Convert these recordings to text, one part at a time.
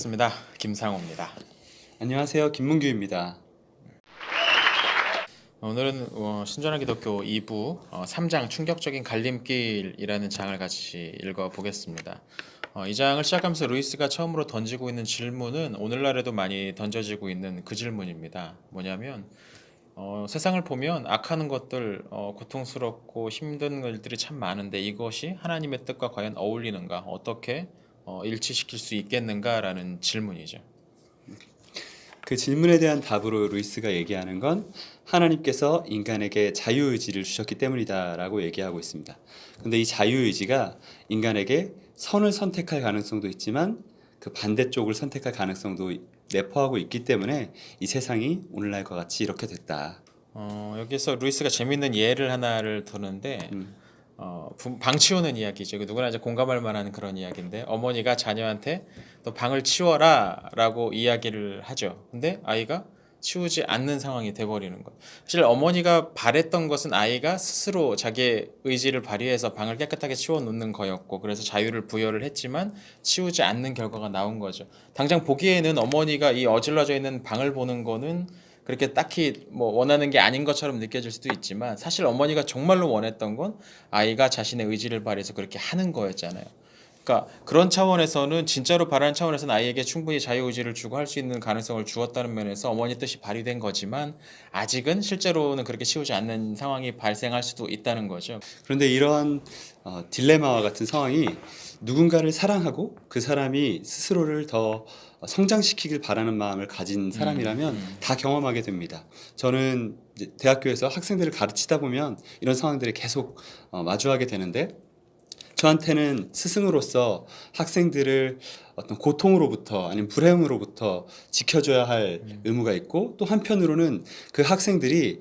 반갑습니다. 김상호입니다. 안녕하세요. 김문규입니다. 오늘은 신전한 기독교 2부 3장 충격적인 갈림길이라는 장을 같이 읽어보겠습니다. 이 장을 시작하면서 루이스가 처음으로 던지고 있는 질문은 오늘날에도 많이 던져지고 있는 그 질문입니다. 뭐냐면 세상을 보면 악하는 것들, 고통스럽고 힘든 일들이 참 많은데 이것이 하나님의 뜻과 과연 어울리는가, 어떻게 일치시킬 수 있겠는가라는 질문이죠. 그 질문에 대한 답으로 루이스가 얘기하는 건 하나님께서 인간에게 자유의지를 주셨기 때문이다라고 얘기하고 있습니다. 근데 이 자유의지가 인간에게 선을 선택할 가능성도 있지만 그 반대쪽을 선택할 가능성도 내포하고 있기 때문에 이 세상이 오늘날과 같이 이렇게 됐다. 여기서 루이스가 재밌는 예를 하나를 드는데 방 치우는 이야기죠. 누구나 이제 공감할 만한 그런 이야기인데 어머니가 자녀한테 또 방을 치워라라고 이야기를 하죠. 근데 아이가 치우지 않는 상황이 돼버리는 것. 사실 어머니가 바랬던 것은 아이가 스스로 자기의 의지를 발휘해서 방을 깨끗하게 치워놓는 거였고, 그래서 자유를 부여를 했지만 치우지 않는 결과가 나온 거죠. 당장 보기에는 어머니가 이 어질러져 있는 방을 보는 거는 그렇게 딱히 뭐 원하는 게 아닌 것처럼 느껴질 수도 있지만, 사실 어머니가 정말로 원했던 건 아이가 자신의 의지를 발휘해서 그렇게 하는 거였잖아요. 그러니까 그런 차원에서는, 진짜로 바라는 차원에서는 아이에게 충분히 자유의지를 주고 할 수 있는 가능성을 주었다는 면에서 어머니 뜻이 발휘된 거지만, 아직은 실제로는 그렇게 치우지 않는 상황이 발생할 수도 있다는 거죠. 그런데 이러한 딜레마와 같은 상황이 누군가를 사랑하고 그 사람이 스스로를 더 성장시키길 바라는 마음을 가진 사람이라면 다 경험하게 됩니다. 저는 이제 대학교에서 학생들을 가르치다 보면 이런 상황들이 계속 마주하게 되는데, 저한테는 스승으로서 학생들을 어떤 고통으로부터 아니면 불행으로부터 지켜줘야 할 의무가 있고, 또 한편으로는 그 학생들이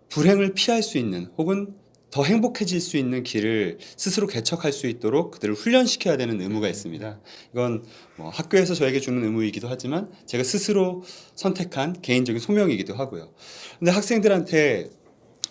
불행을 피할 수 있는 혹은 더 행복해질 수 있는 길을 스스로 개척할 수 있도록 그들을 훈련시켜야 되는 의무가 있습니다. 이건 뭐 학교에서 저에게 주는 의무이기도 하지만 제가 스스로 선택한 개인적인 소명이기도 하고요. 근데 학생들한테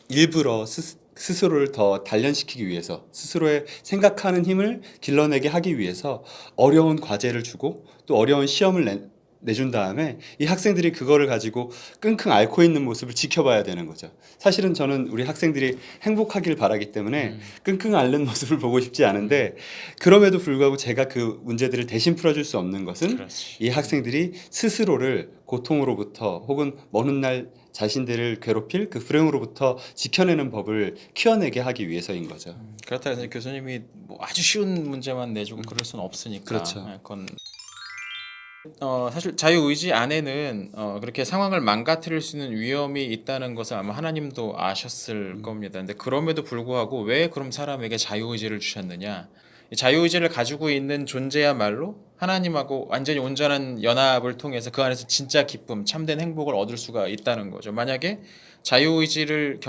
일부러 스스로를 더 단련시키기 위해서, 스스로의 생각하는 힘을 길러내게 하기 위해서 어려운 과제를 주고 또 어려운 시험을 내준 다음에 이 학생들이 그거를 가지고 끙끙 앓고 있는 모습을 지켜봐야 되는 거죠. 사실은 저는 우리 학생들이 행복하길 바라기 때문에 끙끙 앓는 모습을 보고 싶지 않은데, 그럼에도 불구하고 제가 그 문제들을 대신 풀어줄 수 없는 것은 그렇지. 이 학생들이 스스로를 고통으로부터 혹은 먼 훗날 자신들을 괴롭힐 그 불행으로부터 지켜내는 법을 키워내게 하기 위해서인 거죠. 그렇다고 해서 교수님이 뭐 아주 쉬운 문제만 내주고 그럴 수는 없으니까. 그렇죠. 그건 사실 자유의지 안에는 그렇게 상황을 망가뜨릴 수 있는 위험이 있다는 것을 아마 하나님도 아셨을 겁니다. 근데 그럼에도 불구하고 왜 그럼 사람에게 자유의지를 주셨느냐? 이 자유의지를 가지고 있는 존재야말로 하나님하고 완전히 온전한 연합을 통해서 그 안에서 진짜 기쁨, 참된 행복을 얻을 수가 있다는 거죠. 만약에 자유의지를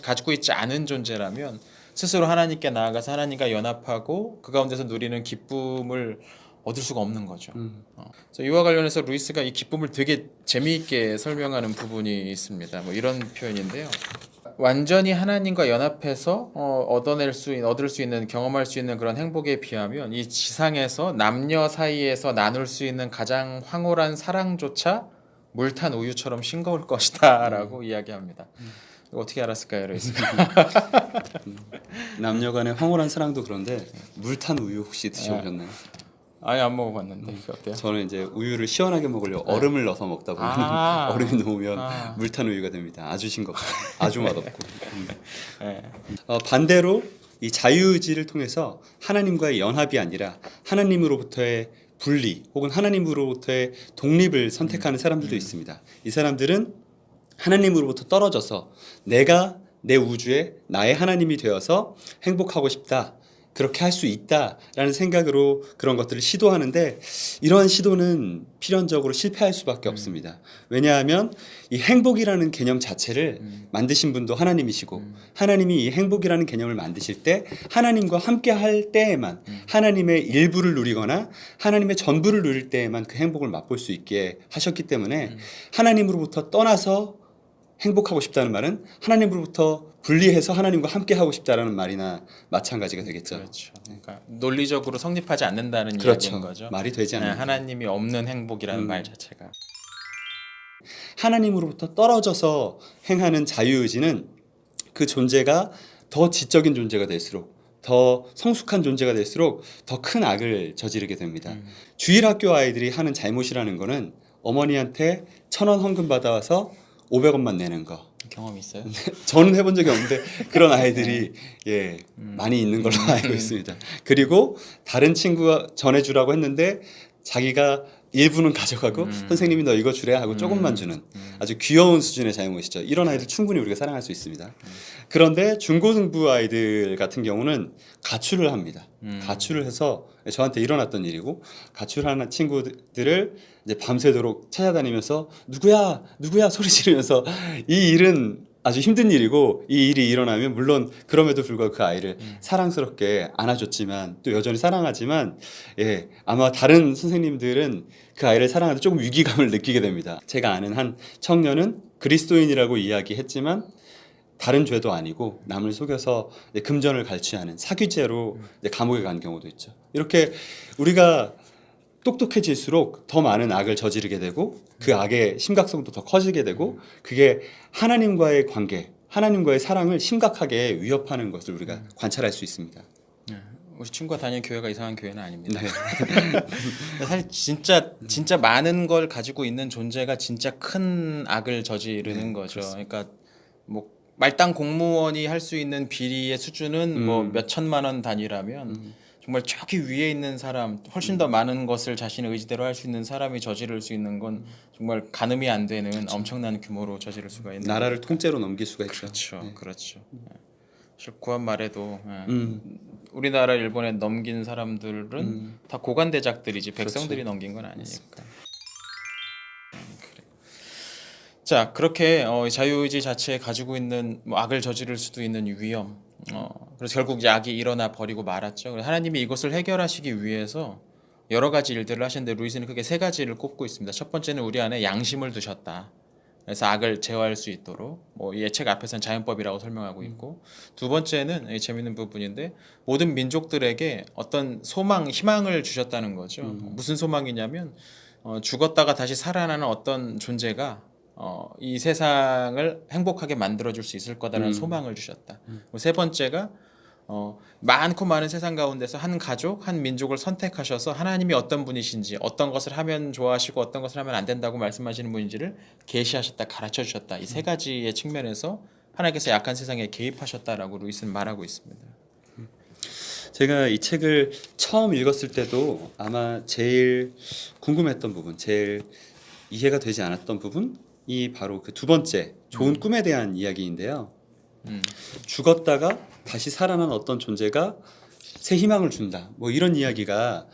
가지고 있지 않은 존재라면 스스로 하나님께 나아가서 하나님과 연합하고 그 가운데서 누리는 기쁨을 얻을 수가 없는 거죠. 그래서 이와 관련해서 루이스가 이 기쁨을 되게 재미있게 설명하는 부분이 있습니다. 뭐 이런 표현인데요. 완전히 하나님과 연합해서 얻을 수 있는, 경험할 수 있는 그런 행복에 비하면 이 지상에서 남녀 사이에서 나눌 수 있는 가장 황홀한 사랑조차 물탄 우유처럼 싱거울 것이다라고 이야기합니다. 이거 어떻게 알았을까요, 루이스가? 남녀 간의 황홀한 사랑도 그런데 물탄 우유 혹시 드셔보셨나요? 아예 안 먹어봤는데 이게 어때요? 저는 이제 우유를 시원하게 먹으려고 얼음을 넣어서 먹다 보면 얼음이 녹으면 물탄 우유가 됩니다. 아주 싱겁고 아주 맛없고. 네. 반대로 이 자유의지를 통해서 하나님과의 연합이 아니라 하나님으로부터의 분리 혹은 하나님으로부터의 독립을 선택하는 사람들도 있습니다. 이 사람들은 하나님으로부터 떨어져서 내가 내 우주에 나의 하나님이 되어서 행복하고 싶다, 그렇게 할 수 있다라는 생각으로 그런 것들을 시도하는데, 이러한 시도는 필연적으로 실패할 수밖에 없습니다. 왜냐하면 이 행복이라는 개념 자체를 만드신 분도 하나님이시고, 하나님이 이 행복이라는 개념을 만드실 때 하나님과 함께 할 때에만, 하나님의 일부를 누리거나 하나님의 전부를 누릴 때에만 그 행복을 맛볼 수 있게 하셨기 때문에 하나님으로부터 떠나서 행복하고 싶다는 말은 하나님으로부터 분리해서 하나님과 함께 하고 싶다라는 말이나 마찬가지가 되겠죠. 그렇죠. 그러니까 논리적으로 성립하지 않는다는 그렇죠. 이야기인 거죠. 말이 되지 않는 하나님이 없는 행복이라는 음. 말 자체가. 하나님으로부터 떨어져서 행하는 자유의지는 그 존재가 더 지적인 존재가 될수록 더 성숙한 존재가 될수록 더 큰 악을 저지르게 됩니다. 주일학교 아이들이 하는 잘못이라는 거는 어머니한테 1,000원 헌금 받아와서 500원만 내는 거. 경험이 있어요? 저는 해본 적이 없는데 그런 아이들이 많이 있는 걸로 알고 있습니다. 그리고 다른 친구가 전해주라고 했는데 자기가 일부는 가져가고 선생님이 너 이거 주래 하고 조금만 주는 아주 귀여운 수준의 잘못이죠. 이런 아이들 충분히 우리가 사랑할 수 있습니다. 그런데 중고등부 아이들 같은 경우는 가출을 합니다. 가출을 해서 저한테 일어났던 일이고 가출하는 친구들을 이제 밤새도록 찾아다니면서 누구야 소리 지르면서 이 일은 아주 힘든 일이고 이 일이 일어나면 물론 그럼에도 불구하고 그 아이를 사랑스럽게 안아줬지만 또 여전히 사랑하지만 아마 다른 선생님들은 그 아이를 사랑하는데 조금 위기감을 느끼게 됩니다. 제가 아는 한 청년은 그리스도인이라고 이야기했지만 다른 죄도 아니고 남을 속여서 금전을 갈취하는 사귀죄로 감옥에 간 경우도 있죠. 이렇게 우리가 똑똑해질수록 더 많은 악을 저지르게 되고 그 악의 심각성도 더 커지게 되고 그게 하나님과의 관계, 하나님과의 사랑을 심각하게 위협하는 것을 우리가 관찰할 수 있습니다. 우리 친구가 다니는 교회가 이상한 교회는 아닙니다. 네. 사실 진짜 많은 걸 가지고 있는 존재가 진짜 큰 악을 저지르는 거죠. 그러니까 뭐 말단 공무원이 할 수 있는 비리의 수준은 뭐 몇 천만 원 단위라면 정말 저기 위에 있는 사람 훨씬 더 많은 것을 자신의 의지대로 할 수 있는 사람이 저지를 수 있는 건 정말 가늠이 안 되는 엄청난 규모로 저지를 수가 있는 나라를 통째로 넘길 수가 있죠. 그렇죠. 그렇죠. 사실 구한 말에도 우리나라 일본에 넘긴 사람들은 다 고관대작들이지 백성들이 넘긴 건 아니니까. 그래. 자, 그렇게 자유의지 자체에 가지고 있는 뭐 악을 저지를 수도 있는 위험. 그래서 결국 이제 악이 일어나 버리고 말았죠. 그래서 하나님이 이것을 해결하시기 위해서 여러 가지 일들을 하시는데 루이스는 크게 세 가지를 꼽고 있습니다. 첫 번째는 우리 안에 양심을 두셨다. 그래서 악을 제어할 수 있도록 뭐 이 책 앞에서는 자연법이라고 설명하고 있고 두 번째는 재밌는 부분인데 모든 민족들에게 어떤 소망, 희망을 주셨다는 거죠. 무슨 소망이냐면 죽었다가 다시 살아나는 어떤 존재가 이 세상을 행복하게 만들어줄 수 있을 거다라는 소망을 주셨다. 세 번째가 많고 많은 세상 가운데서 한 가족, 한 민족을 선택하셔서 하나님이 어떤 분이신지, 어떤 것을 하면 좋아하시고 어떤 것을 하면 안 된다고 말씀하시는 분인지를 계시하셨다, 가르쳐 주셨다. 이 세 가지의 측면에서 하나님께서 약한 세상에 개입하셨다라고 루이스는 말하고 있습니다. 제가 이 책을 처음 읽었을 때도 아마 제일 궁금했던 부분, 제일 이해가 되지 않았던 부분이 바로 그 두 번째 좋은 꿈에 대한 이야기인데요. 죽었다가 다시 살아난 어떤 존재가 새 희망을 준다. 뭐 이런 이야기가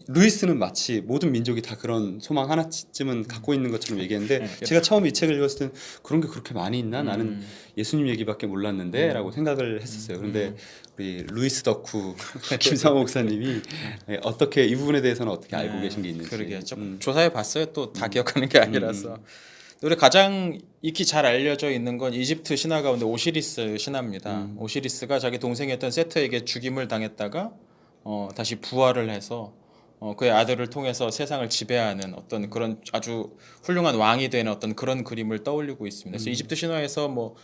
루이스는 마치 모든 민족이 다 그런 소망 하나쯤은 갖고 있는 것처럼 얘기했는데 제가 처음 이 책을 읽었을 때는 그런 게 그렇게 많이 있나? 나는 예수님 얘기밖에 몰랐는데 라고 생각을 했었어요. 그런데 우리 루이스 덕후 김상호 목사님이 어떻게 이 부분에 대해서는 어떻게 알고 계신 게 있는지 그러게 좀 조사해 봤어요. 또 다 기억하는 게 아니라서. 우리 가장 익히 잘 알려져 있는 건 이집트 신화 가운데 오시리스 신화입니다. 오시리스가 자기 동생이었던 세트에게 죽임을 당했다가 다시 부활을 해서 그의 아들을 통해서 세상을 지배하는 어떤 그런 아주 훌륭한 왕이 되는 어떤 그런 그림을 떠올리고 있습니다. 그래서 이집트 신화에서 뭐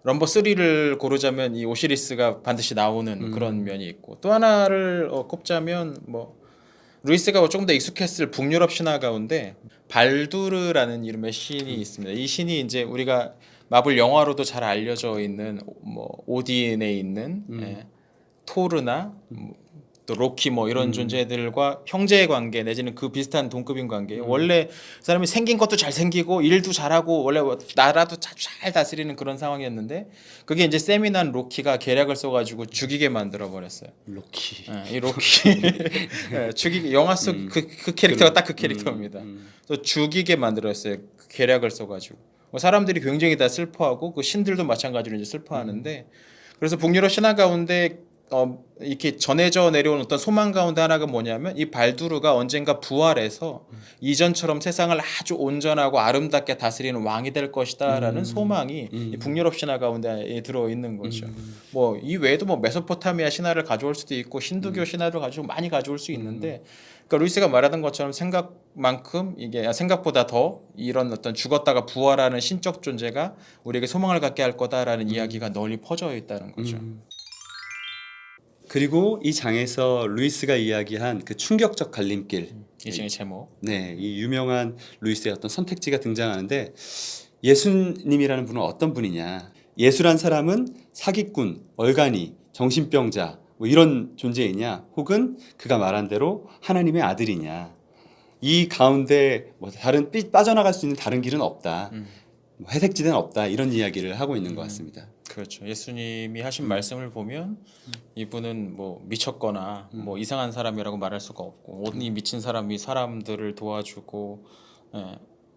넘버 3를 고르자면 이 오시리스가 반드시 나오는 그런 면이 있고 또 하나를 꼽자면 뭐 루이스가 조금 더 익숙했을 북유럽 신화 가운데 발두르라는 이름의 신이 있습니다. 이 신이 이제 우리가 마블 영화로도 잘 알려져 있는 뭐 오딘에 있는 토르나 또 로키 뭐 이런 존재들과 형제의 관계 내지는 그 비슷한 동급인 관계. 원래 사람이 생긴 것도 잘 생기고 일도 잘하고 원래 나라도 잘 다스리는 그런 상황이었는데 그게 이제 세미난 로키가 계략을 써가지고 죽이게 만들어 버렸어요. 로키. 이 로키 죽이게 영화 속 그 캐릭터가 딱 그 캐릭터입니다. 또 죽이게 만들었어요. 그 계략을 써가지고 사람들이 굉장히 다 슬퍼하고 그 신들도 마찬가지로 이제 슬퍼하는데 그래서 북유럽 신화 가운데 이렇게 전해져 내려온 어떤 소망 가운데 하나가 뭐냐면 이 발두르가 언젠가 부활해서 이전처럼 세상을 아주 온전하고 아름답게 다스리는 왕이 될 것이다라는 소망이 이 북유럽 신화 가운데 들어 있는 거죠. 뭐 이 외에도 뭐 메소포타미아 신화를 가져올 수도 있고 힌두교 신화를 가지고 많이 가져올 수 있는데, 그러니까 루이스가 말하던 것처럼 생각만큼 이게 생각보다 더 이런 어떤 죽었다가 부활하는 신적 존재가 우리에게 소망을 갖게 할 거다라는 이야기가 널리 퍼져 있다는 거죠. 그리고 이 장에서 루이스가 이야기한 그 충격적 갈림길, 이 중의 제목. 네, 이 유명한 루이스의 어떤 선택지가 등장하는데, 예수님이라는 분은 어떤 분이냐? 예수란 사람은 사기꾼, 얼간이, 정신병자 뭐 이런 존재이냐? 혹은 그가 말한 대로 하나님의 아들이냐? 이 가운데 뭐 다른 빠져나갈 수 있는 다른 길은 없다. 뭐 회색지대는 없다. 이런 이야기를 하고 있는 것 같습니다. 그렇죠. 예수님이 하신 말씀을 보면 이분은 뭐 미쳤거나 뭐 이상한 사람이라고 말할 수가 없고, 이 미친 사람이 사람들을 도와주고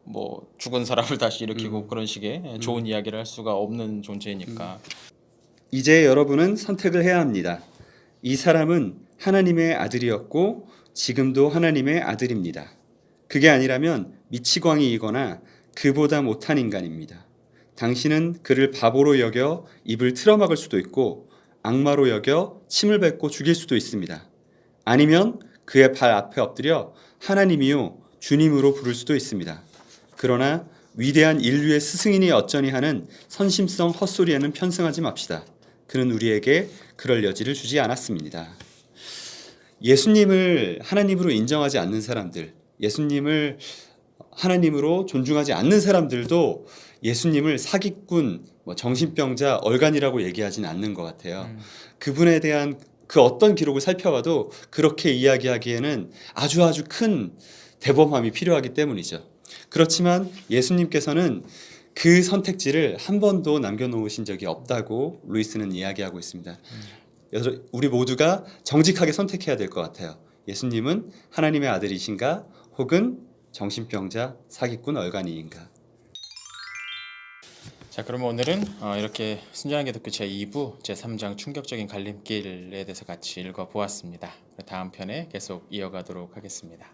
뭐 죽은 사람을 다시 일으키고 그런 식의 좋은 이야기를 할 수가 없는 존재니까. 이제 여러분은 선택을 해야 합니다. 이 사람은 하나님의 아들이었고 지금도 하나님의 아들입니다. 그게 아니라면 미치광이이거나 그보다 못한 인간입니다. 당신은 그를 바보로 여겨 입을 틀어막을 수도 있고 악마로 여겨 침을 뱉고 죽일 수도 있습니다. 아니면 그의 발 앞에 엎드려 하나님이요 주님으로 부를 수도 있습니다. 그러나 위대한 인류의 스승이니 어쩌니 하는 선심성 헛소리에는 편승하지 맙시다. 그는 우리에게 그럴 여지를 주지 않았습니다. 예수님을 하나님으로 인정하지 않는 사람들, 예수님을 하나님으로 존중하지 않는 사람들도 예수님을 사기꾼, 뭐 정신병자, 얼간이라고 얘기하지는 않는 것 같아요. 그분에 대한 그 어떤 기록을 살펴봐도 그렇게 이야기하기에는 아주 큰 대범함이 필요하기 때문이죠. 그렇지만 예수님께서는 그 선택지를 한 번도 남겨놓으신 적이 없다고 루이스는 이야기하고 있습니다. 우리 모두가 정직하게 선택해야 될 것 같아요. 예수님은 하나님의 아들이신가, 혹은 정신병자, 사기꾼, 얼간이인가. 자, 그러면 오늘은 이렇게 순전하게 듣고 제2부 제3장 충격적인 갈림길에 대해서 같이 읽어보았습니다. 다음 편에 계속 이어가도록 하겠습니다.